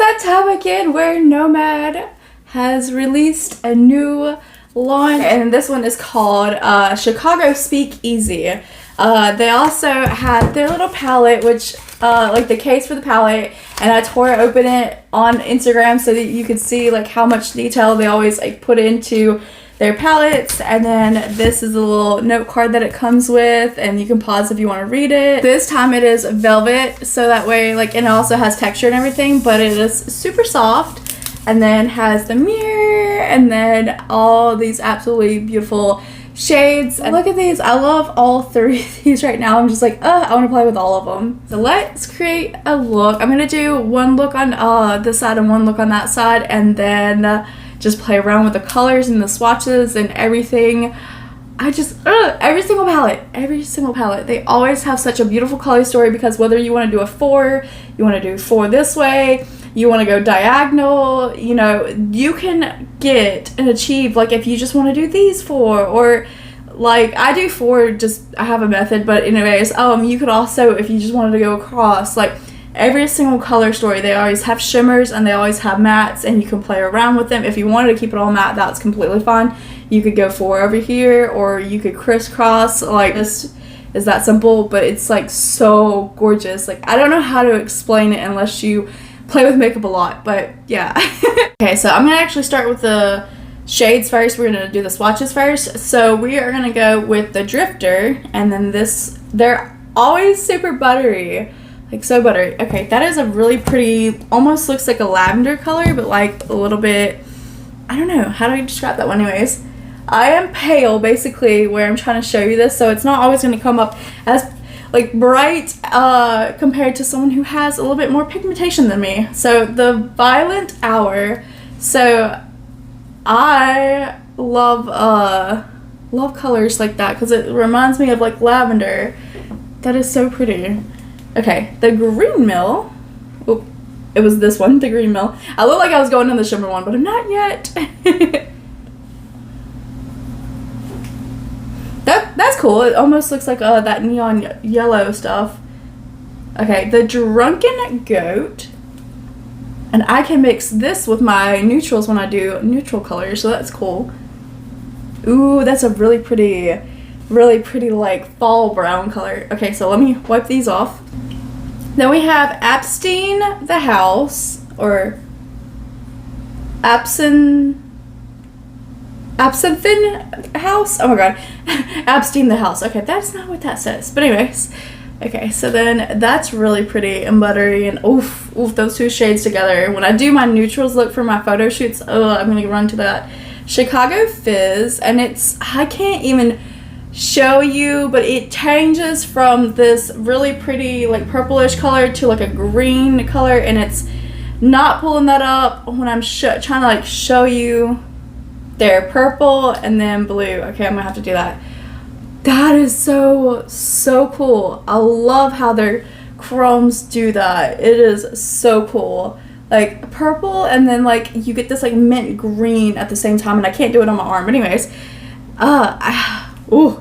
It's that time again where Nomad has released a new line, and this one is called Chicago Speakeasy. They also had their little palette, which like the case for the palette, and I tore open it on Instagram so that you could see like how much detail they always like put into their palettes. And then this is a little note card that it comes with, and you can pause if you want to read it. This time it is velvet, so that way like, and it also has texture and everything, but it is super soft. And then has the mirror, and then all these absolutely beautiful shades. And look at these. I love all three of these right now. I'm just like, I want to play with all of them. So let's create a look. I'm going to do one look on this side and one look on that side, and then just play around with the colors and the swatches and everything. I just, every single palette, they always have such a beautiful color story, because whether you want to do a 4, you want to do 4 this way, you want to go diagonal, you know, you can get and achieve, like if you just want to do these 4, or like I do 4, just I have a method, but anyways, you could also, if you just wanted to go across, like every single color story, they always have shimmers and they always have mattes, and you can play around with them. If you wanted to keep it all matte, that's completely fine. You could go 4 over here, or you could crisscross. Like, this is that simple, but it's like so gorgeous. Like, I don't know how to explain it unless you play with makeup a lot, but yeah. Okay, so I'm gonna actually start with the shades first. We're gonna do the swatches first. So we are gonna go with the Drifter, and then this, they're always super buttery, like so buttery. Okay, that is a really pretty, almost looks like a lavender color, but like a little bit, I don't know, how do I describe that one? Anyways, I am pale, basically, where I'm trying to show you this, so it's not always gonna come up as like bright compared to someone who has a little bit more pigmentation than me. So the Violent Hour, so I love colors like that because it reminds me of like lavender. That is so pretty. Okay, the Green Mill. Oh, it was this one, the Green Mill. I look like I was going on the shimmer one, but I'm not yet. That's cool. It almost looks like that neon yellow stuff. Okay, the Drunken Goat. And I can mix this with my neutrals when I do neutral colors, so that's cool. Ooh, that's a really pretty like fall brown color. Okay, so let me wipe these off. Then we have Abstain the House, or Absinthe House? Oh my god. Abstain the House. Okay, that's not what that says. But anyways. Okay, so then that's really pretty and buttery, and oof, those two shades together. When I do my neutrals look for my photo shoots, I'm gonna run to that. Chicago Fizz, and it's, I can't even show you, but it changes from this really pretty like purplish color to like a green color, and it's not pulling that up when I'm trying to like show you. They're purple and then blue. Okay, I'm gonna have to do that. That is so cool. I love how their chromes do that. It is so cool. Like purple, and then like you get this like mint green at the same time, and I can't do it on my arm. Anyways,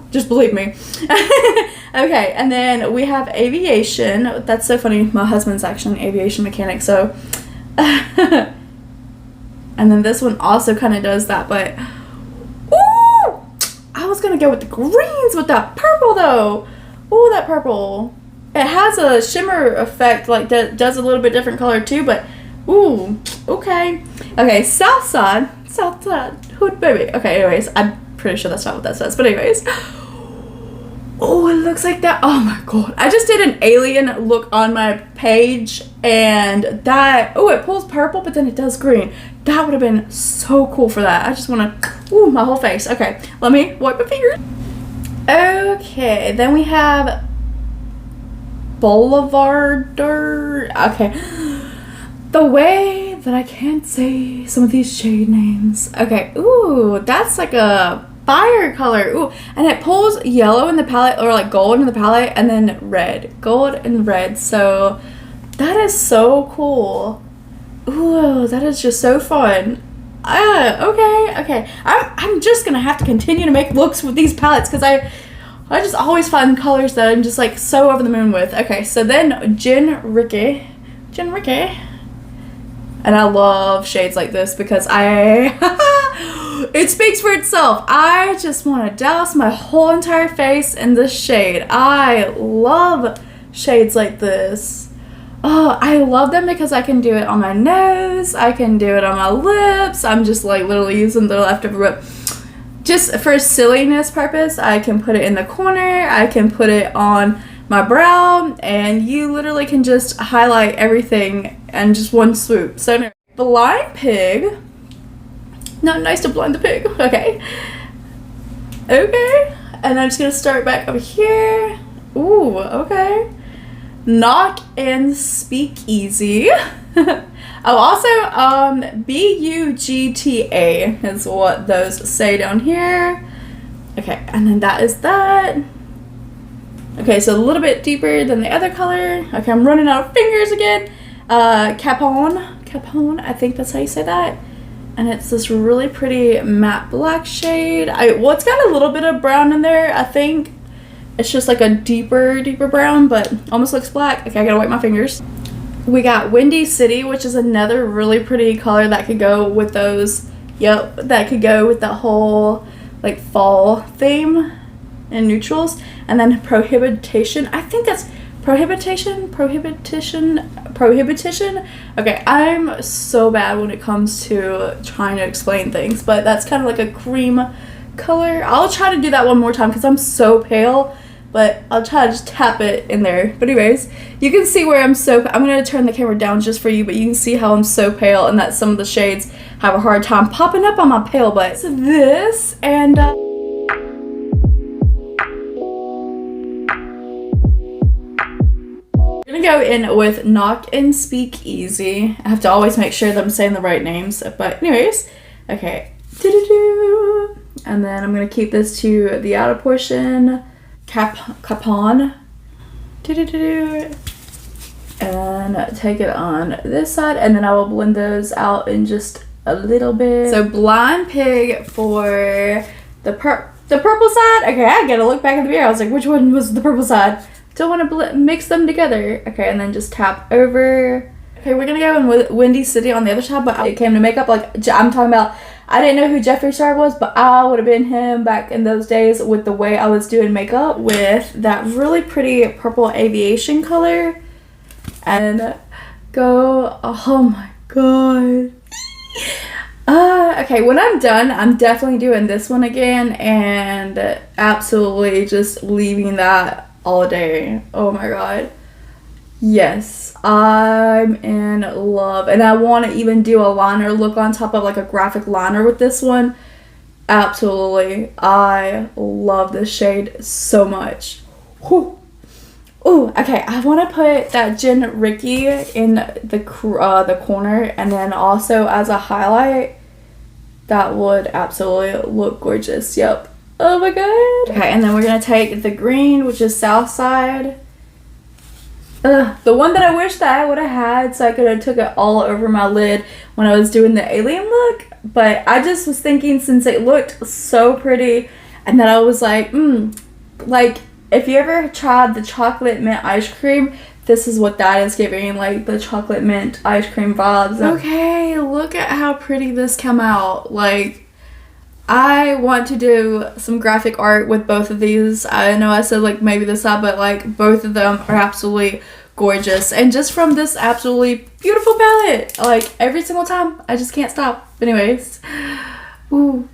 just believe me. Okay, and then we have Aviation. That's so funny. My husband's actually an aviation mechanic, so. And then this one also kind of does that, but ooh, I was gonna go with the greens with that purple though. Ooh, that purple. It has a shimmer effect, like that does a little bit different color too, but ooh, okay. Okay, Southside, Hood Baby. Okay, anyways, I'm pretty sure that's not what that says, but anyways. Oh, it looks like that. Oh my god. I just did an alien look on my page, and that, oh, it pulls purple, but then it does green. That would have been so cool for that. I just want to, ooh, my whole face. Okay, let me wipe my fingers. Okay, then we have Boulevarder. Okay. The way that I can't say some of these shade names. Okay, ooh, that's like a fire color. Ooh, and it pulls yellow in the palette, or like gold in the palette, and then red. Gold and red. So that is so cool. Ooh, that is just so fun. Okay. I'm just gonna have to continue to make looks with these palettes, because I just always find colors that I'm just like so over the moon with. Okay, so then Gin Ricky. And I love shades like this because it speaks for itself. I just want to douse my whole entire face in this shade. I love shades like this. Oh, I love them because I can do it on my nose. I can do it on my lips. I'm just like literally using the leftover, but just for silliness purpose, I can put it in the corner. I can put it on my brow, and you literally can just highlight everything in just one swoop. So blind pig. Not nice to blind the pig. Okay. Okay. And I'm just gonna start back over here. Ooh, okay. Knock and Speakeasy. Oh, also, BUGTA is what those say down here. Okay, and then that is that. Okay, so a little bit deeper than the other color. Okay, I'm running out of fingers again. Capone, I think that's how you say that. And it's this really pretty matte black shade. Well, it's got a little bit of brown in there, I think. It's just like a deeper brown, but almost looks black. Okay, I gotta wipe my fingers. We got Windy City, which is another really pretty color that could go with those. Yep, that could go with the whole like fall theme and neutrals. And then Prohibition. I think that's Prohibition. Okay, I'm so bad when it comes to trying to explain things, but that's kind of like a cream color. I'll try to do that one more time because I'm so pale, but I'll try to just tap it in there. But anyways, you can see where I'm going to turn the camera down just for you, but you can see how I'm so pale and that some of the shades have a hard time popping up on my pale butt. So this, and go in with Knock and Speakeasy. I have to always make sure that I'm saying the right names, but anyways, okay. And then I'm gonna keep this to the outer portion. Capon. And take it on this side, and then I will blend those out in just a little bit. So Blind Pig for the purple side. Okay, I gotta look back in the mirror. I was like, which one was the purple side? Don't want to mix them together. Okay, and then just tap over. Okay, we're gonna go in with Windy City on the other side, but it came to makeup. Like, I'm talking about, I didn't know who Jeffree Star was, but I would have been him back in those days with the way I was doing makeup with that really pretty purple aviation color. And go, oh my god. Okay, when I'm done, I'm definitely doing this one again and absolutely just leaving that all day. Oh my god. Yes, I'm in love. And I want to even do a liner look on top of like a graphic liner with this one. Absolutely. I love this shade so much. Whew. Ooh, okay, I want to put that Jen Ricky in the corner, and then also as a highlight. That would absolutely look gorgeous. Yep. Oh my god. Okay, and then we're going to take the green, which is Southside. The one that I wish that I would have had, so I could have took it all over my lid when I was doing the alien look. But I just was thinking, since it looked so pretty, and then I was like, like, if you ever tried the chocolate mint ice cream, this is what that is giving, like the chocolate mint ice cream vibes. Okay, look at how pretty this came out. Like, I want to do some graphic art with both of these. I know I said like maybe this side, but like both of them are absolutely gorgeous. And just from this absolutely beautiful palette, like every single time, I just can't stop. Anyways, ooh.